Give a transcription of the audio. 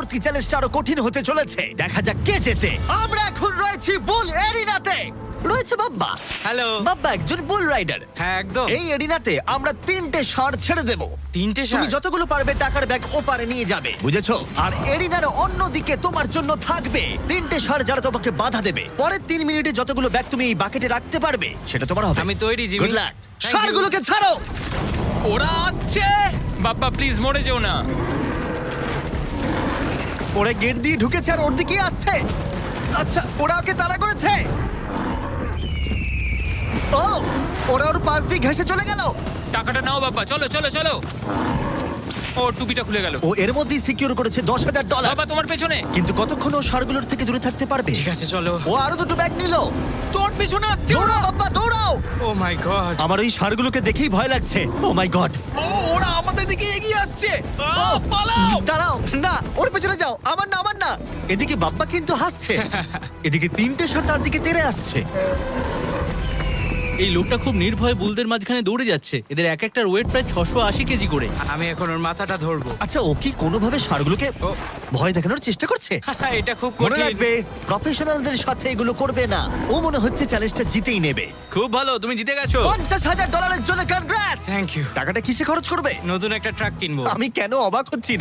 পরবর্তী চ্যালেঞ্জটা আরো কঠিন হতে চলেছে। দেখা যাক কে জেতে। আমরা এখন রয়েছি বুল এরিনাতে। রয়েছে বাব্বা। হ্যালো। বাব্বা একজন বুল রাইডার। হ্যাঁ একদম। এই এরিনাতে আমরা 3টে ষাঁড় ছেড়ে দেব। 3টে তুমি ষাঁড়? যতগুলো পারবে টাকার ব্যাগ ওপারে নিয়ে যাবে, বুঝেছো? আর এরিনার অন্যদিকে তোমার জন্য থাকবে 3টে ষাঁড় যারা তোমাকে বাধা দেবে। পরের 3 মিনিটে যতগুলো ব্যাগ তুমি এই বাকেটে রাখতে পারবে সেটা তোমার হবে। আমি তৈরি, Jimmy. Good luck. Thank you. ষাঁড়গুলোকে ছাড়ো। ওরা আসছে। বাপ্পা প্লিজ মরে যেও না। ওরা গেট দিয়ে ঢুকেছে আর ওর দিকেই আসছে। আচ্ছা, ওরা ওকে তাড়া করেছে। ও, ওরা ওর পাশ দিয়ে ঘেঁষে চলে গেল। টাকাটা নাও বাপ্পা, চলো চলো চলো। ও টুপিটা খুলে গেল। ও এর মধ্যেই সিকিউর করেছে $10,000। বাবা তোমার পেছনে। কিন্তু কতক্ষণ ও ষাঁড়গুলোর থেকে দূরে থাকতে পারবে? ঠিক আছে চলো। ও আরো দুটো ব্যাগ নিল। তোর পেছনে আসছে। দৌড়াও বাবা, দৌড়াও। ও মাই গড। আমার ওই ষাঁড়গুলোকে দেখেই ভয় লাগছে। ও মাই গড। ও ওরা আমাদের দিকে এগিয়ে আসছে। পালাও। দাঁড়াও, না ওর পেছনে যাও। আমার না, আমার না। এদিকে বাব্বা কিন্তু হাসছে। এদিকে 3টে ষাঁড় তার দিকে তেড়ে আসছে। এই লোকটা খুব নির্ভয়ে বুলদের মাঝখানে দৌড়ে যাচ্ছে। এদের এক একটার ওয়েট প্রায় 680 কেজি করে। আমি এখন ওর মাথাটা ধরবো। আচ্ছা, ও কি কোনোভাবে ষাঁড়গুলোকে ও। ভয় দেখানোর চেষ্টা করছে? এটা খুব মনে কঠিন। রাখবে, প্রফেশনালদের সাথে এগুলো করবে না। ও মনে হচ্ছে চ্যালেঞ্জটা জিতেই নেবে। খুব ভালো, তুমি জিতে গেছো। $50,000 জন্য কনগ্রাটস। Thank you. টাকাটা কিসে খরচ করবে? নতুন একটা ট্রাক কিনবো। আমি কেন অবাক হচ্ছি না।